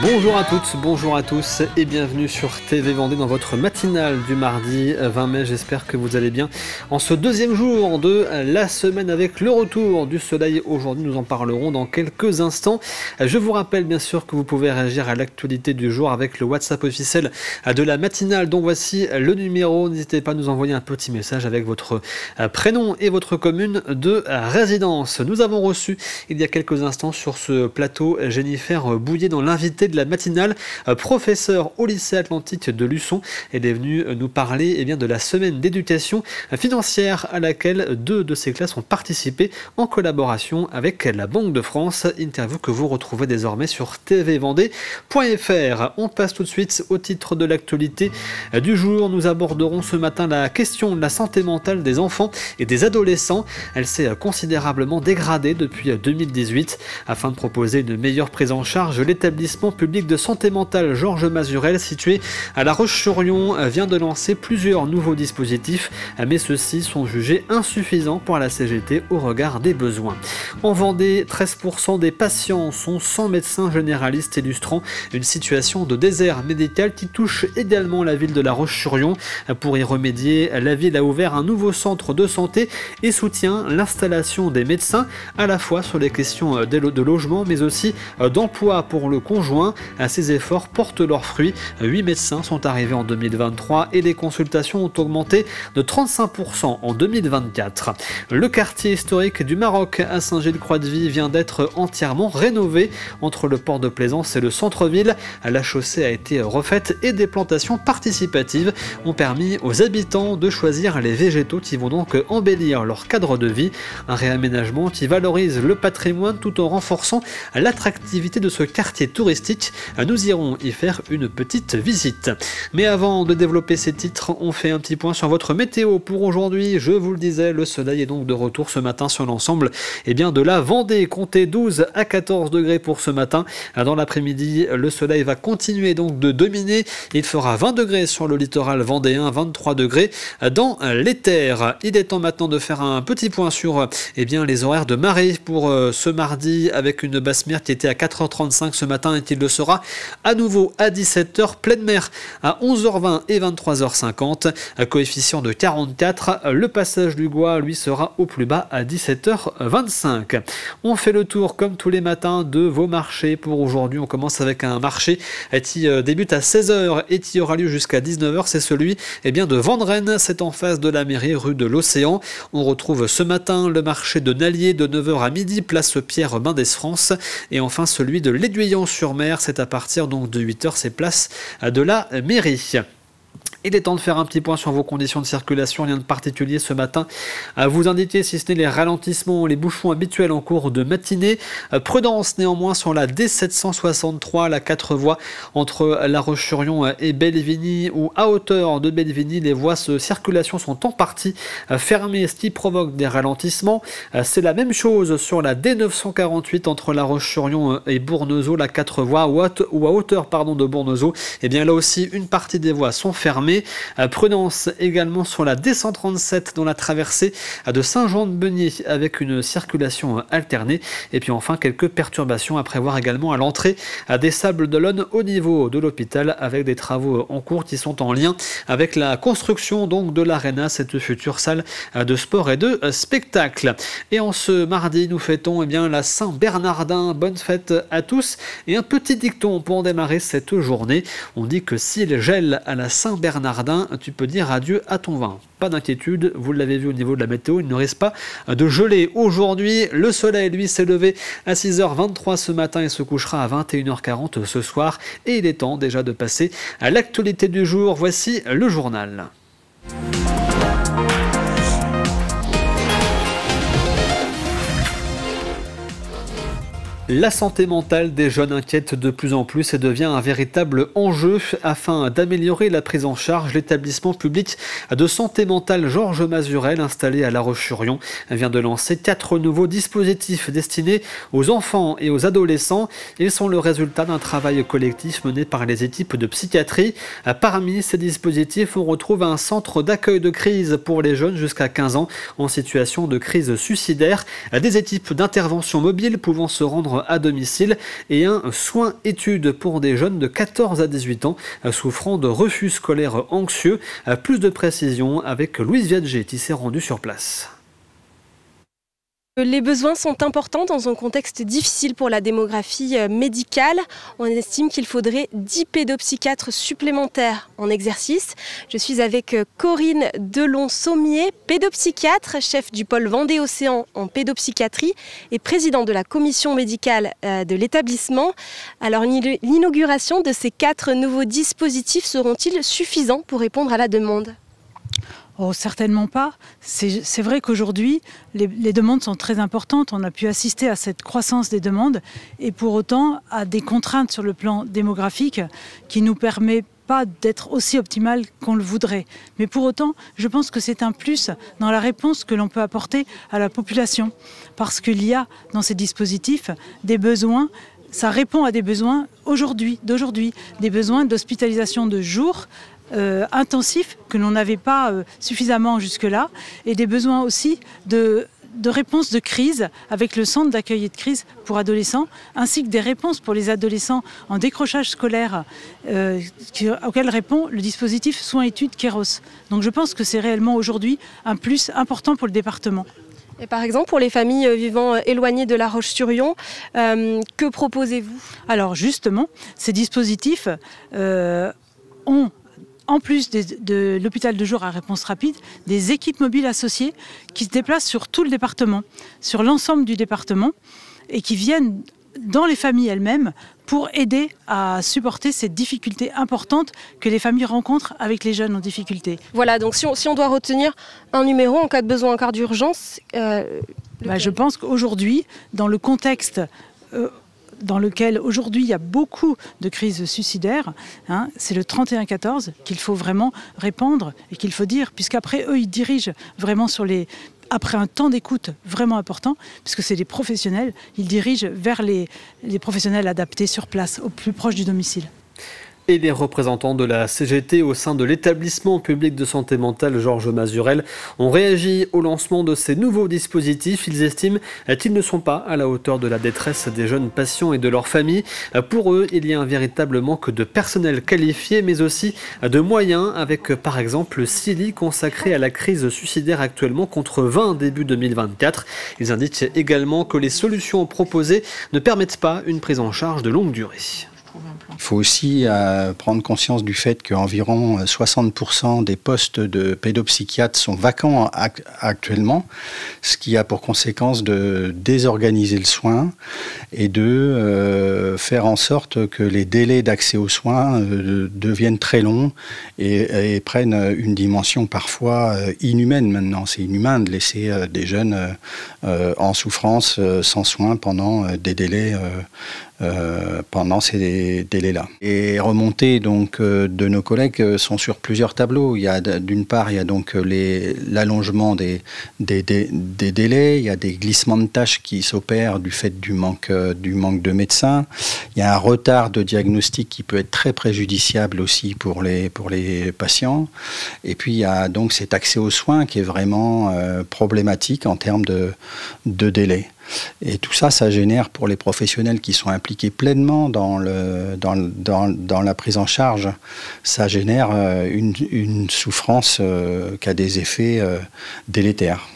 Bonjour à toutes, bonjour à tous et bienvenue sur TV Vendée dans votre matinale du mardi 20 mai. J'espère que vous allez bien en ce deuxième jour de la semaine avec le retour du soleil. Aujourd'hui, nous en parlerons dans quelques instants. Je vous rappelle bien sûr que vous pouvez réagir à l'actualité du jour avec le WhatsApp officiel de la matinale dont voici le numéro. N'hésitez pas à nous envoyer un petit message avec votre prénom et votre commune de résidence. Nous avons reçu il y a quelques instants sur ce plateau Jennifer Bouillet dans l'invité de la matinale, professeur au lycée Atlantique de Luçon. Elle est venue nous parler de la semaine d'éducation financière à laquelle 2 de ses classes ont participé en collaboration avec la Banque de France. Interview que vous retrouvez désormais sur tvvendée.fr. On passe tout de suite au titre de l'actualité du jour. Nous aborderons ce matin la question de la santé mentale des enfants et des adolescents. Elle s'est considérablement dégradée depuis 2018. Afin de proposer une meilleure prise en charge, l'établissement public de santé mentale Georges Mazurel, situé à La Roche-sur-Yon, vient de lancer plusieurs nouveaux dispositifs, mais ceux-ci sont jugés insuffisants pour la CGT au regard des besoins. En Vendée, 13% des patients sont sans médecin généraliste, illustrant une situation de désert médical qui touche également la ville de La Roche-sur-Yon. Pour y remédier, la ville a ouvert un nouveau centre de santé et soutient l'installation des médecins, à la fois sur les questions de logement, mais aussi d'emploi pour le conjoint. Ces efforts portent leurs fruits. 8 médecins sont arrivés en 2023 et les consultations ont augmenté de 35% en 2024. Le quartier historique du Maroc à Saint-Gilles-Croix-de-Vie vient d'être entièrement rénové entre le port de Plaisance et le centre-ville. La chaussée a été refaite et des plantations participatives ont permis aux habitants de choisir les végétaux qui vont donc embellir leur cadre de vie. Un réaménagement qui valorise le patrimoine tout en renforçant l'attractivité de ce quartier touristique. Nous irons y faire une petite visite. Mais avant de développer ces titres, on fait un petit point sur votre météo pour aujourd'hui. Je vous le disais, le soleil est donc de retour ce matin sur l'ensemble de la Vendée. Comptez 12 à 14 degrés pour ce matin. Dans l'après-midi, le soleil va continuer donc de dominer. Il fera 20 degrés sur le littoral vendéen, 23 degrés dans les terres. Il est temps maintenant de faire un petit point sur les horaires de marée pour ce mardi, avec une basse mer qui était à 4h35 ce matin et qui le sera à nouveau à 17h, pleine mer à 11h20 et 23h50, coefficient de 44. Le passage du Gois, lui, sera au plus bas à 17h25. On fait le tour, comme tous les matins, de vos marchés pour aujourd'hui. On commence avec un marché qui débute à 16h et qui aura lieu jusqu'à 19h. C'est celui de Vendrennes, c'est en face de la mairie, rue de l'Océan. On retrouve ce matin le marché de Nallier de 9h à midi, place Pierre Mendès France, et enfin celui de l'Aiguillon-sur-Mer, c'est à partir donc de 8h, c'est place de la mairie. Il est temps de faire un petit point sur vos conditions de circulation. Rien de particulier ce matin à vous indiquer, si ce n'est les ralentissements, les bouchons habituels en cours de matinée. Prudence néanmoins sur la D763, la 4 voies entre La Roche-sur-Yon et Bellevigny, où à hauteur de Bellevigny, les voies de circulation sont en partie fermées, ce qui provoque des ralentissements. C'est la même chose sur la D948 entre La Roche-sur-Yon et Bournezeau, la 4 voies, ou à hauteur de Bournezeau. Là aussi, une partie des voies sont fermées. Prudence également sur la D137 dans la traversée de Saint-Jean-de-Beugné avec une circulation alternée. Et puis enfin quelques perturbations à prévoir également à l'entrée des Sables-d'Olonne au niveau de l'hôpital, avec des travaux en cours qui sont en lien avec la construction donc de l'Arena, cette future salle de sport et de spectacle. Et en ce mardi, nous fêtons la Saint-Bernardin. Bonne fête à tous. Et un petit dicton pour démarrer cette journée. On dit que s'il gèle à la Saint-Bernardin, tu peux dire adieu à ton vin. Pas d'inquiétude, vous l'avez vu au niveau de la météo, il ne risque pas de geler aujourd'hui. Le soleil, lui, s'est levé à 6h23 ce matin et se couchera à 21h40 ce soir. Et il est temps déjà de passer à l'actualité du jour. Voici le journal. La santé mentale des jeunes inquiète de plus en plus et devient un véritable enjeu. Afin d'améliorer la prise en charge, l'établissement public de santé mentale Georges Mazurel, installé à La Roche-sur-Yon, vient de lancer 4 nouveaux dispositifs destinés aux enfants et aux adolescents. Ils sont le résultat d'un travail collectif mené par les équipes de psychiatrie. Parmi ces dispositifs, on retrouve un centre d'accueil de crise pour les jeunes jusqu'à 15 ans en situation de crise suicidaire, des équipes d'intervention mobile pouvant se rendre scolaire à domicile et un soin-études pour des jeunes de 14 à 18 ans souffrant de refus scolaire anxieux. Plus de précisions avec Louise Viadger qui s'est rendue sur place. Les besoins sont importants dans un contexte difficile pour la démographie médicale. On estime qu'il faudrait 10 pédopsychiatres supplémentaires en exercice. Je suis avec Corinne Delon-Sommier, pédopsychiatre, chef du pôle Vendée-Océan en pédopsychiatrie et président de la commission médicale de l'établissement. Alors l'inauguration de ces 4 nouveaux dispositifs seront-ils suffisants pour répondre à la demande ? Oh, certainement pas. C'est vrai qu'aujourd'hui, les demandes sont très importantes. On a pu assister à cette croissance des demandes et pour autant à des contraintes sur le plan démographique qui ne nous permettent pas d'être aussi optimal qu'on le voudrait. Mais pour autant, je pense que c'est un plus dans la réponse que l'on peut apporter à la population. Parce qu'il y a dans ces dispositifs des besoins. Ça répond à des besoins d'aujourd'hui, des besoins d'hospitalisation de jour, intensifs que l'on n'avait pas suffisamment jusque-là et des besoins aussi de réponse de crise avec le centre d'accueil et de crise pour adolescents ainsi que des réponses pour les adolescents en décrochage scolaire auxquels répond le dispositif soins-études Kéros. Donc je pense que c'est réellement aujourd'hui un plus important pour le département. Et par exemple, pour les familles vivant éloignées de La Roche-sur-Yon, que proposez-vous ? Alors justement, ces dispositifs ont en plus de l'hôpital de jour à réponse rapide, des équipes mobiles associées qui se déplacent sur tout le département, sur l'ensemble du département, et qui viennent dans les familles elles-mêmes pour aider à supporter ces difficultés importantes que les familles rencontrent avec les jeunes en difficulté. Voilà, donc si on doit retenir un numéro en cas de besoin, en cas d'urgence... je pense qu'aujourd'hui, dans le contexte... dans lequel aujourd'hui il y a beaucoup de crises suicidaires, c'est le 3114 qu'il faut vraiment répandre et qu'il faut dire, puisqu'après eux ils dirigent vraiment après un temps d'écoute vraiment important, puisque c'est des professionnels, ils dirigent vers les professionnels adaptés sur place, au plus proche du domicile. Et les représentants de la CGT au sein de l'établissement public de santé mentale Georges Mazurel ont réagi au lancement de ces nouveaux dispositifs. Ils estiment qu'ils ne sont pas à la hauteur de la détresse des jeunes patients et de leurs familles. Pour eux, il y a un véritable manque de personnel qualifié, mais aussi de moyens, avec par exemple 6 lits consacrés à la crise suicidaire actuellement contre 20 début 2024. Ils indiquent également que les solutions proposées ne permettent pas une prise en charge de longue durée. Il faut aussi prendre conscience du fait qu'environ 60% des postes de pédopsychiatres sont vacants actuellement, ce qui a pour conséquence de désorganiser le soin et de faire en sorte que les délais d'accès aux soins deviennent très longs et prennent une dimension parfois inhumaine maintenant. C'est inhumain de laisser des jeunes en souffrance sans soins pendant des délais pendant ces délais-là. Les remontées donc de nos collègues sont sur plusieurs tableaux. Il y a d'une part, il y a donc l'allongement des délais, il y a des glissements de tâches qui s'opèrent du fait du manque de médecins. Il y a un retard de diagnostic qui peut être très préjudiciable aussi pour les patients. Et puis il y a donc cet accès aux soins qui est vraiment problématique en termes de délai. Et tout ça, ça génère pour les professionnels qui sont impliqués pleinement dans la prise en charge, ça génère une souffrance qui a des effets délétères.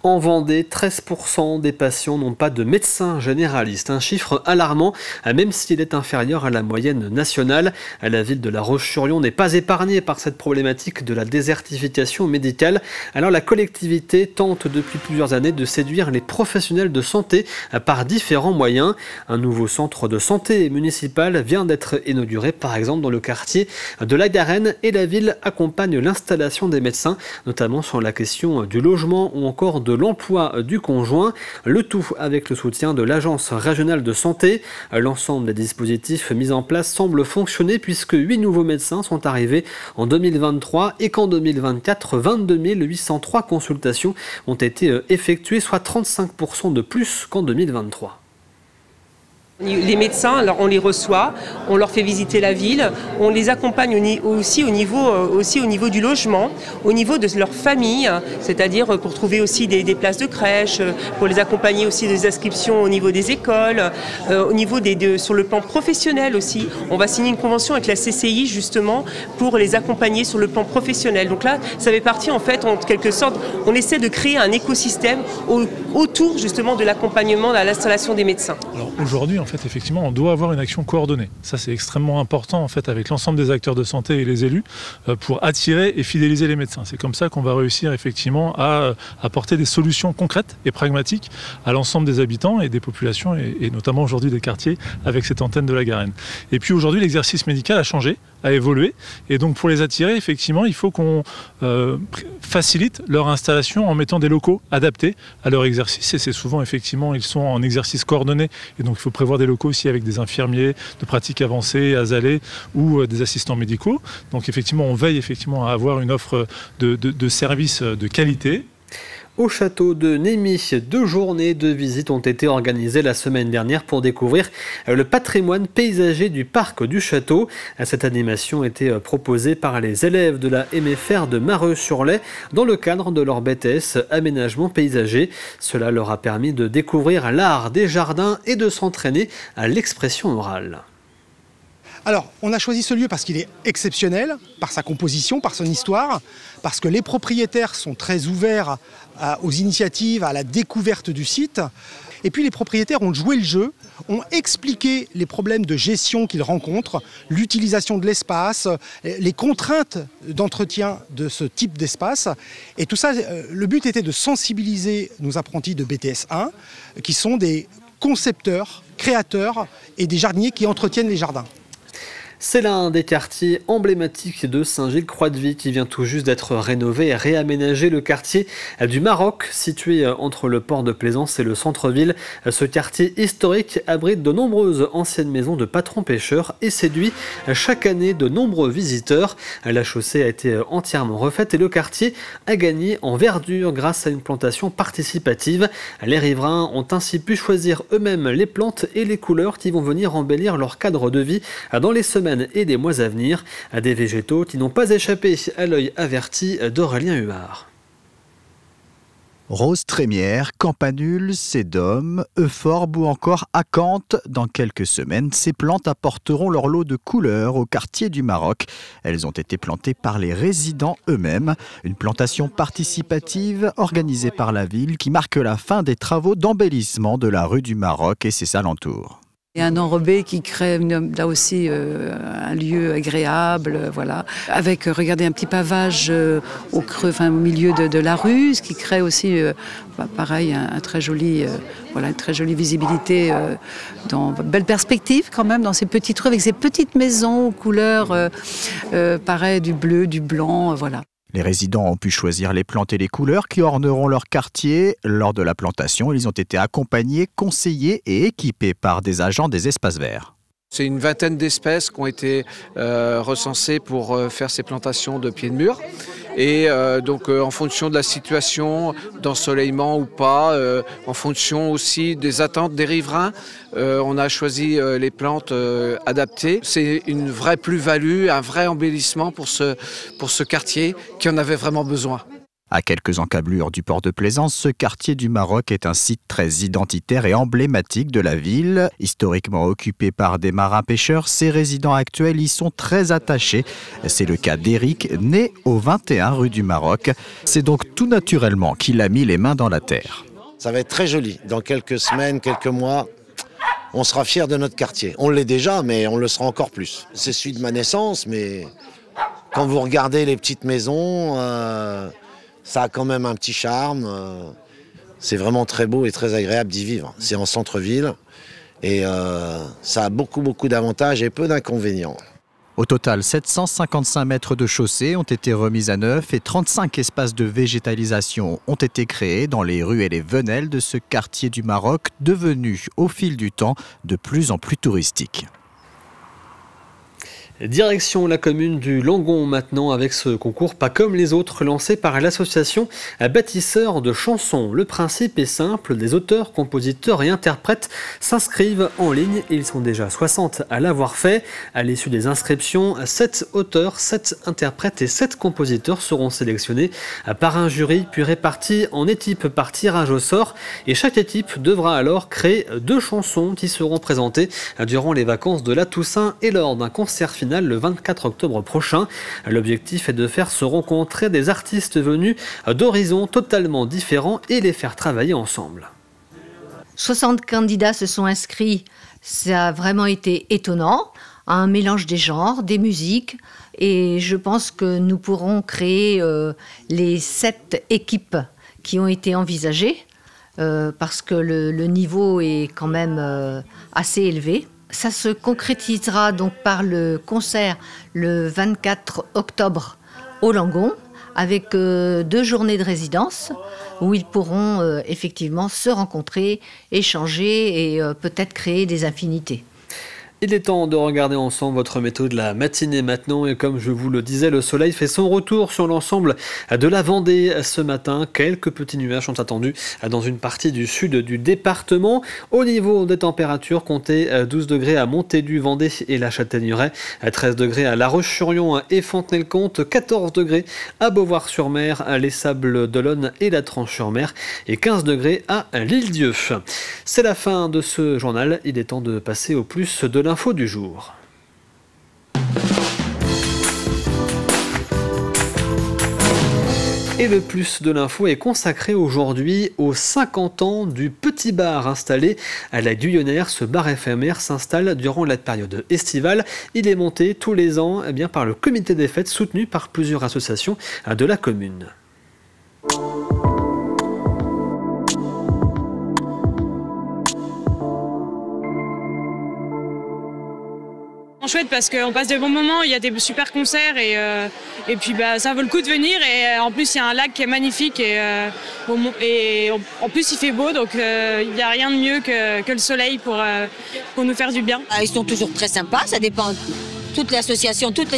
En Vendée, 13% des patients n'ont pas de médecin généraliste. Un chiffre alarmant, même s'il est inférieur à la moyenne nationale. La ville de La Roche-sur-Yon n'est pas épargnée par cette problématique de la désertification médicale. Alors la collectivité tente depuis plusieurs années de séduire les professionnels de santé par différents moyens. Un nouveau centre de santé municipal vient d'être inauguré par exemple dans le quartier de la Garenne et la ville accompagne l'installation des médecins, notamment sur la question du logement ou encore de l'emploi du conjoint, le tout avec le soutien de l'Agence régionale de santé. L'ensemble des dispositifs mis en place semble fonctionner puisque 8 nouveaux médecins sont arrivés en 2023 et qu'en 2024, 22 803 consultations ont été effectuées, soit 35% de plus qu'en 2023. Les médecins, alors on les reçoit, on leur fait visiter la ville, on les accompagne aussi au niveau du logement, au niveau de leur famille, c'est-à-dire pour trouver aussi des places de crèche, pour les accompagner aussi des inscriptions au niveau des écoles, au niveau sur le plan professionnel aussi. On va signer une convention avec la CCI justement pour les accompagner sur le plan professionnel. Donc là, ça fait partie en fait, en quelque sorte, on essaie de créer un écosystème autour justement de l'accompagnement, à l'installation des médecins. Alors aujourd'hui, en fait, effectivement, on doit avoir une action coordonnée. Ça, c'est extrêmement important, en fait, avec l'ensemble des acteurs de santé et les élus, pour attirer et fidéliser les médecins. C'est comme ça qu'on va réussir, effectivement, à apporter des solutions concrètes et pragmatiques à l'ensemble des habitants et des populations, et notamment aujourd'hui des quartiers, avec cette antenne de la Garenne. Et puis aujourd'hui, l'exercice médical a changé, a évolué, et donc pour les attirer, effectivement, il faut qu'on facilite leur installation en mettant des locaux adaptés à leur exercice. Et c'est souvent, effectivement, ils sont en exercice coordonné, et donc il faut prévoir des locaux aussi avec des infirmiers de pratique avancée, ASALE ou des assistants médicaux. Donc effectivement, on veille effectivement à avoir une offre de services de qualité. Au château de Némy, 2 journées de visite ont été organisées la semaine dernière pour découvrir le patrimoine paysager du parc du château. Cette animation était proposée par les élèves de la MFR de Mareux-sur-Lay dans le cadre de leur BTS aménagement paysager. Cela leur a permis de découvrir l'art des jardins et de s'entraîner à l'expression orale. Alors, on a choisi ce lieu parce qu'il est exceptionnel, par sa composition, par son histoire, parce que les propriétaires sont très ouverts aux initiatives, à la découverte du site. Et puis les propriétaires ont joué le jeu, ont expliqué les problèmes de gestion qu'ils rencontrent, l'utilisation de l'espace, les contraintes d'entretien de ce type d'espace. Et tout ça, le but était de sensibiliser nos apprentis de BTS 1, qui sont des concepteurs, créateurs et des jardiniers qui entretiennent les jardins. C'est l'un des quartiers emblématiques de Saint-Gilles-Croix-de-Vie qui vient tout juste d'être rénové et réaménagé, le quartier du Maroc, situé entre le port de Plaisance et le centre-ville. Ce quartier historique abrite de nombreuses anciennes maisons de patrons pêcheurs et séduit chaque année de nombreux visiteurs. La chaussée a été entièrement refaite et le quartier a gagné en verdure grâce à une plantation participative. Les riverains ont ainsi pu choisir eux-mêmes les plantes et les couleurs qui vont venir embellir leur cadre de vie dans les semaines et des mois à venir, à des végétaux qui n'ont pas échappé à l'œil averti d'Aurélien Huard. Rose trémière, campanule, sédum, euphorbe ou encore acanthe. Dans quelques semaines, ces plantes apporteront leur lot de couleurs au quartier du Maroc. Elles ont été plantées par les résidents eux-mêmes. Une plantation participative organisée par la ville qui marque la fin des travaux d'embellissement de la rue du Maroc et ses alentours. Il y a un enrobé qui crée là aussi un lieu agréable, voilà, avec regardez un petit pavage au creux, enfin au milieu de la rue, ce qui crée aussi, pareil, un très joli, voilà, une très jolie visibilité, dans belle perspective quand même dans ces petites rues avec ces petites maisons aux couleurs, pareil, du bleu, du blanc, voilà. Les résidents ont pu choisir les plantes et les couleurs qui orneront leur quartier. Lors de la plantation, ils ont été accompagnés, conseillés et équipés par des agents des espaces verts. C'est une vingtaine d'espèces qui ont été recensées pour faire ces plantations de pieds de mur. Et donc en fonction de la situation, d'ensoleillement ou pas, en fonction aussi des attentes des riverains, on a choisi les plantes adaptées. C'est une vraie plus-value, un vrai embellissement pour ce quartier qui en avait vraiment besoin. À quelques encablures du port de Plaisance, ce quartier du Maroc est un site très identitaire et emblématique de la ville. Historiquement occupé par des marins-pêcheurs, ses résidents actuels y sont très attachés. C'est le cas d'Éric, né au 21 rue du Maroc. C'est donc tout naturellement qu'il a mis les mains dans la terre. Ça va être très joli. Dans quelques semaines, quelques mois, on sera fiers de notre quartier. On l'est déjà, mais on le sera encore plus. C'est celui de ma naissance, mais quand vous regardez les petites maisons... ça a quand même un petit charme, c'est vraiment très beau et très agréable d'y vivre. C'est en centre-ville et ça a beaucoup d'avantages et peu d'inconvénients. Au total, 755 mètres de chaussée ont été remis à neuf et 35 espaces de végétalisation ont été créés dans les rues et les venelles de ce quartier du Maroc, devenu au fil du temps de plus en plus touristique. Direction la commune du Langon maintenant avec ce concours pas comme les autres lancé par l'association Bâtisseurs de chansons. Le principe est simple, des auteurs, compositeurs et interprètes s'inscrivent en ligne. Ils sont déjà 60 à l'avoir fait. À l'issue des inscriptions, 7 auteurs, 7 interprètes et 7 compositeurs seront sélectionnés par un jury puis répartis en équipes par tirage au sort. Et chaque équipe devra alors créer 2 chansons qui seront présentées durant les vacances de la Toussaint et lors d'un concert final le 24 octobre prochain. L'objectif est de faire se rencontrer des artistes venus d'horizons totalement différents et les faire travailler ensemble. 60 candidats se sont inscrits, ça a vraiment été étonnant, un mélange des genres, des musiques, et je pense que nous pourrons créer les 7 équipes qui ont été envisagées, parce que le niveau est quand même assez élevé. Ça se concrétisera donc par le concert le 24 octobre au Langon, avec 2 journées de résidence où ils pourront effectivement se rencontrer, échanger et peut-être créer des affinités. Il est temps de regarder ensemble votre météo de la matinée maintenant et comme je vous le disais, le soleil fait son retour sur l'ensemble de la Vendée ce matin. Quelques petits nuages sont attendus dans une partie du sud du département. Au niveau des températures, comptez 12 degrés à Montaigu-Vendée et la Châtaigneraie, 13 degrés à La Roche-sur-Yon et Fontenay-le-Comte, 14 degrés à Beauvoir-sur-Mer, les Sables d'Olonne et la Tranche-sur-Mer et 15 degrés à l'Île-Dieu. C'est la fin de ce journal, il est temps de passer au plus de l'info du jour. Et le plus de l'info est consacré aujourd'hui aux 50 ans du petit bar installé à la Guyonnière. Ce bar éphémère s'installe durant la période estivale. Il est monté tous les ans par le comité des fêtes soutenu par plusieurs associations de la commune. Chouette parce qu'on passe de bons moments, il y a des super concerts et puis ça vaut le coup de venir et en plus il y a un lac qui est magnifique et en plus il fait beau donc il n'y a rien de mieux que le soleil pour nous faire du bien. Ils sont toujours très sympas, ça dépend. Toutes les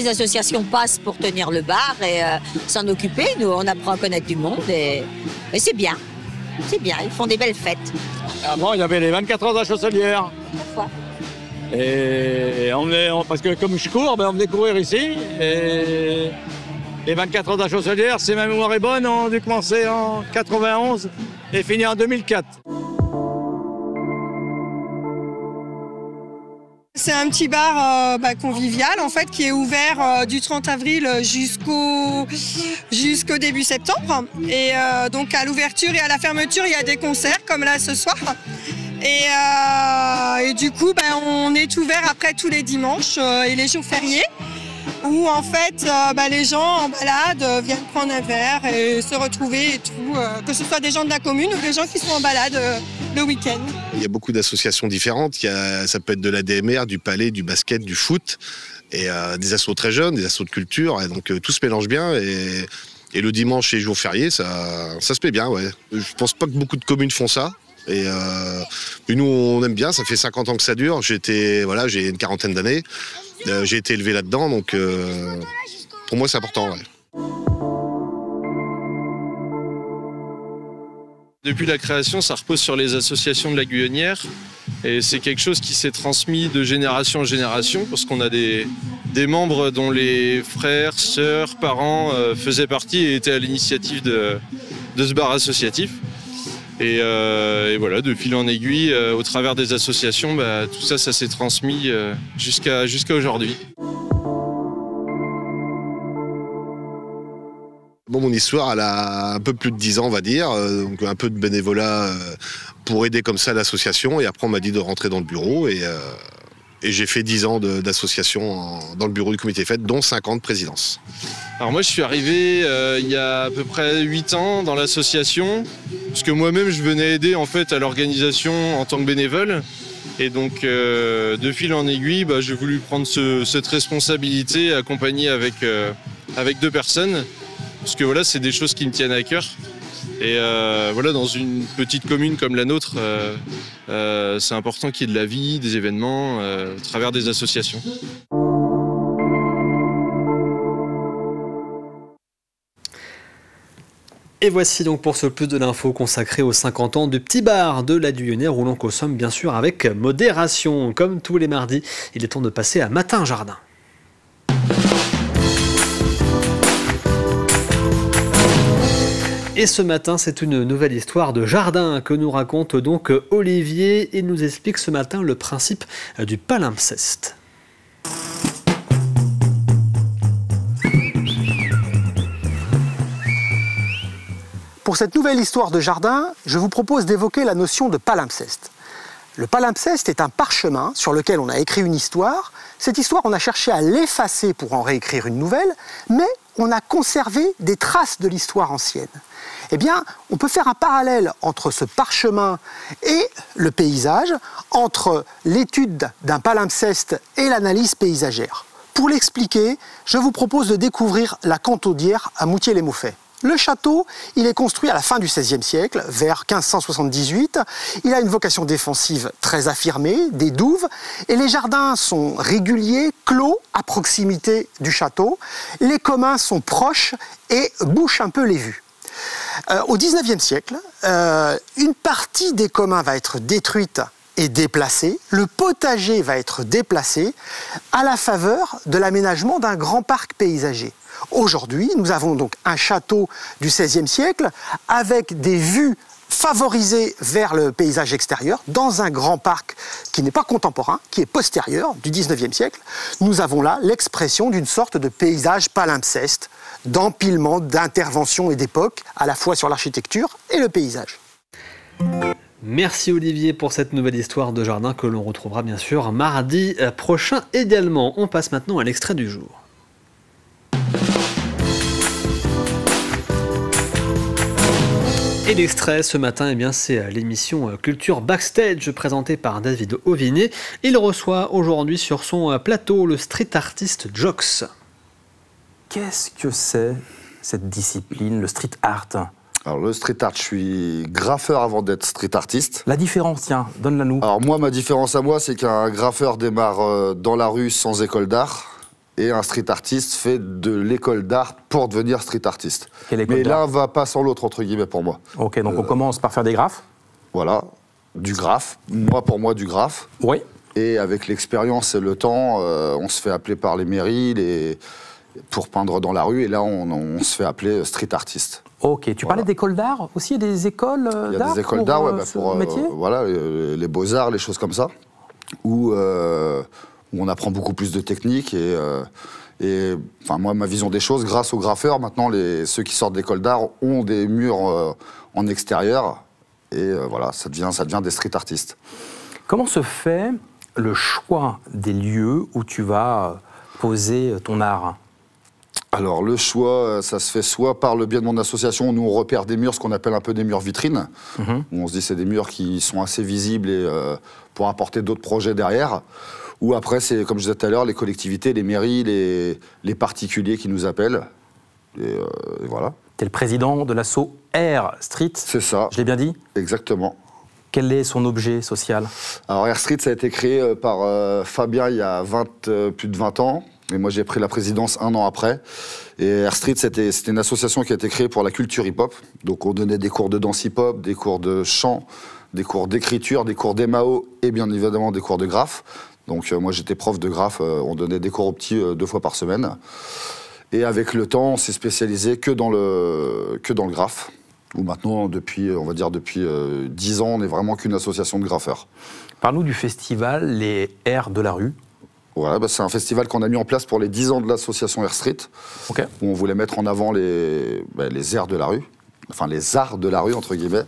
associations passent pour tenir le bar et s'en occuper. Nous on apprend à connaître du monde et c'est bien. C'est bien, ils font des belles fêtes. Avant il y avait les 24 heures de la Chancelière. Pourquoi ? Et parce que comme je cours, on venait courir ici. Et les 24 heures de la Chancelière, si ma mémoire est bonne, on a dû commencer en 91 et finir en 2004. C'est un petit bar convivial en fait qui est ouvert du 30 avril jusqu'au début septembre. Et donc à l'ouverture et à la fermeture, il y a des concerts comme là ce soir. Et du coup, on est ouvert après tous les dimanches et les jours fériés où en fait les gens en balade viennent prendre un verre et se retrouver et tout, que ce soit des gens de la commune ou des gens qui sont en balade le week-end. Il y a beaucoup d'associations différentes, ça peut être de la DMR, du palais, du basket, du foot et des assos très jeunes, des assos de culture, et donc tout se mélange bien et le dimanche et les jours fériés, ça se fait bien. Ouais. Je pense pas que beaucoup de communes font ça. Et nous, on aime bien, ça fait 50 ans que ça dure. J'ai une quarantaine d'années. J'ai été élevé là-dedans, donc pour moi, c'est important. Ouais. Depuis la création, ça repose sur les associations de la Guyonnière. Et c'est quelque chose qui s'est transmis de génération en génération, parce qu'on a des membres dont les frères, sœurs, parents faisaient partie et étaient à l'initiative de ce bar associatif. Et voilà, de fil en aiguille, au travers des associations, tout ça s'est transmis jusqu'à aujourd'hui. Bon, mon histoire, elle a un peu plus de 10 ans, on va dire, donc un peu de bénévolat pour aider comme ça l'association. Et après, on m'a dit de rentrer dans le bureau et j'ai fait 10 ans d'association dans le bureau du comité fête, dont 50 présidences. Alors moi, je suis arrivé il y a à peu près 8 ans dans l'association, parce que moi-même, je venais aider en fait à l'organisation en tant que bénévole. Et donc, de fil en aiguille, j'ai voulu prendre cette responsabilité, accompagné avec 2 personnes, parce que voilà, c'est des choses qui me tiennent à cœur. Et voilà, dans une petite commune comme la nôtre, c'est important qu'il y ait de la vie, des événements, à travers des associations. Et voici donc pour ce plus de l'info consacré aux 50 ans du petit bar de la Guyonnière où l'on consomme bien sûr avec modération. Comme tous les mardis, il est temps de passer à Matin Jardin. Et ce matin, c'est une nouvelle histoire de jardin que nous raconte donc Olivier. Il nous explique ce matin le principe du palimpseste. Pour cette nouvelle histoire de jardin, je vous propose d'évoquer la notion de palimpseste. Le palimpseste est un parchemin sur lequel on a écrit une histoire. Cette histoire, on a cherché à l'effacer pour en réécrire une nouvelle, mais on a conservé des traces de l'histoire ancienne. Eh bien, on peut faire un parallèle entre ce parchemin et le paysage, entre l'étude d'un palimpseste et l'analyse paysagère. Pour l'expliquer, je vous propose de découvrir la Cantaudière à Moutier-les-Mauffais. Le château, il est construit à la fin du XVIe siècle, vers 1578. Il a une vocation défensive très affirmée, des douves, et les jardins sont réguliers, clos, à proximité du château. Les communs sont proches et bouchent un peu les vues. Au XIXe siècle, une partie des communs va être détruite et déplacée. Le potager va être déplacé à la faveur de l'aménagement d'un grand parc paysager. Aujourd'hui, nous avons donc un château du XVIe siècle avec des vues favorisées vers le paysage extérieur dans un grand parc qui n'est pas contemporain, qui est postérieur du XIXe siècle. Nous avons là l'expression d'une sorte de paysage palimpseste, d'empilement, d'intervention et d'époque, à la fois sur l'architecture et le paysage. Merci Olivier pour cette nouvelle histoire de jardin que l'on retrouvera bien sûr mardi prochain également. On passe maintenant à l'extrait du jour. Et l'extrait ce matin, eh bien, c'est l'émission Culture Backstage présentée par David Auvinet. Il reçoit aujourd'hui sur son plateau le street artiste Jox. Qu'est-ce que c'est cette discipline, le street art? Alors le street art, je suis graffeur avant d'être street artiste. La différence, tiens, donne-la nous. Alors moi, ma différence à moi, c'est qu'un graffeur démarre dans la rue sans école d'art. Et un street artiste fait de l'école d'art pour devenir street artiste. Mais l'un va pas sans l'autre, entre guillemets, pour moi. Ok, donc on commence par faire des graphes. Voilà, du graphe. Pour moi, du graphe. Oui. Et avec l'expérience et le temps, on se fait appeler par les mairies pour peindre dans la rue. Et là, on se fait appeler street artiste. Ok, tu parlais d'écoles d'art aussi, il y a des écoles d'art. Il y a des écoles d'art, pour métier. Voilà, les beaux-arts, les choses comme ça. Où on apprend beaucoup plus de techniques et enfin, moi, ma vision des choses, grâce aux graffeurs, maintenant, ceux qui sortent d'école d'art ont des murs en extérieur et voilà, ça devient des street artistes. Comment se fait le choix des lieux où tu vas poser ton art? Alors, le choix, ça se fait soit par le biais de mon association, où nous on repère des murs, ce qu'on appelle un peu des murs vitrines, où on se dit c'est des murs qui sont assez visibles et pour apporter d'autres projets derrière. Ou après, c'est, comme je disais tout à l'heure, les collectivités, les mairies, les particuliers qui nous appellent. Et voilà. Tu es le président de l'asso Air Street. C'est ça. Je l'ai bien dit? Exactement. Quel est son objet social? Alors, Air Street, ça a été créé par Fabien il y a plus de 20 ans. Et moi, j'ai pris la présidence un an après. Et Air Street, c'était une association qui a été créée pour la culture hip-hop. Donc, on donnait des cours de danse hip-hop, des cours de chant, des cours d'écriture, des cours d'MAO et bien évidemment des cours de graphe. Donc moi j'étais prof de graphe, on donnait des cours aux petits 2 fois par semaine. Et avec le temps, on s'est spécialisé que dans le graphe. Où maintenant, depuis 10 ans, on n'est vraiment qu'une association de graffeurs. Parle-nous du festival Les Airs de la rue. Ouais, c'est un festival qu'on a mis en place pour les 10 ans de l'association Air Street. Okay. Où on voulait mettre en avant les airs de la rue. Enfin, les arts de la rue, entre guillemets.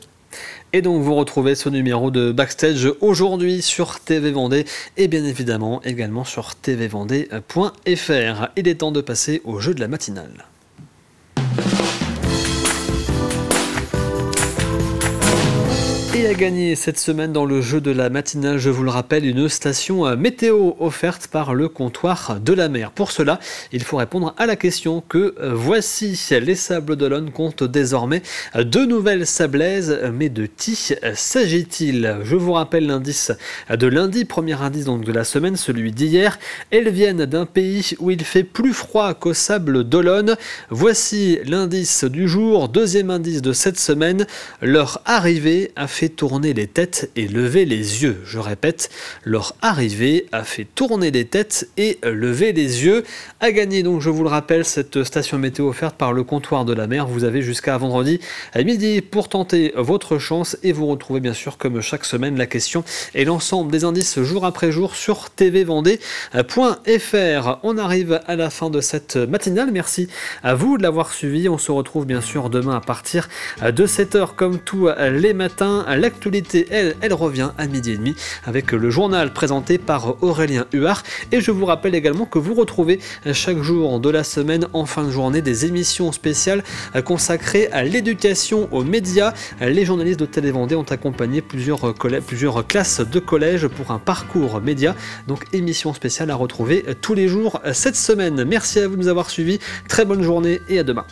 Et donc vous retrouvez ce numéro de Backstage aujourd'hui sur TV Vendée et bien évidemment également sur tvvendée.fr. Il est temps de passer au jeu de la matinale. Et à gagner cette semaine dans le jeu de la matinale, je vous le rappelle, une station météo offerte par le comptoir de la mer. Pour cela, il faut répondre à la question que voici. Les Sables d'Olonne comptent désormais 2 nouvelles sablaises, mais de qui s'agit-il? Je vous rappelle l'indice de lundi, premier indice donc de la semaine, celui d'hier. Elles viennent d'un pays où il fait plus froid qu'aux Sables d'Olonne. Voici l'indice du jour, deuxième indice de cette semaine. Leur arrivée a fait tourner les têtes et lever les yeux. Je répète, leur arrivée a fait tourner les têtes et lever les yeux. À gagner donc, je vous le rappelle, cette station météo offerte par le comptoir de la mer. Vous avez jusqu'à vendredi à midi pour tenter votre chance et vous retrouvez bien sûr comme chaque semaine la question et l'ensemble des indices jour après jour sur tvvendée.fr. On arrive à la fin de cette matinale. Merci à vous de l'avoir suivi. On se retrouve bien sûr demain à partir de 7h comme tous les matins. L'actualité, elle revient à 12h30 avec le journal présenté par Aurélien Huard. Et je vous rappelle également que vous retrouvez chaque jour de la semaine en fin de journée des émissions spéciales consacrées à l'éducation aux médias. Les journalistes de Télé Vendée ont accompagné plusieurs classes de collège pour un parcours média. Donc émission spéciale à retrouver tous les jours cette semaine. Merci à vous de nous avoir suivis. Très bonne journée et à demain.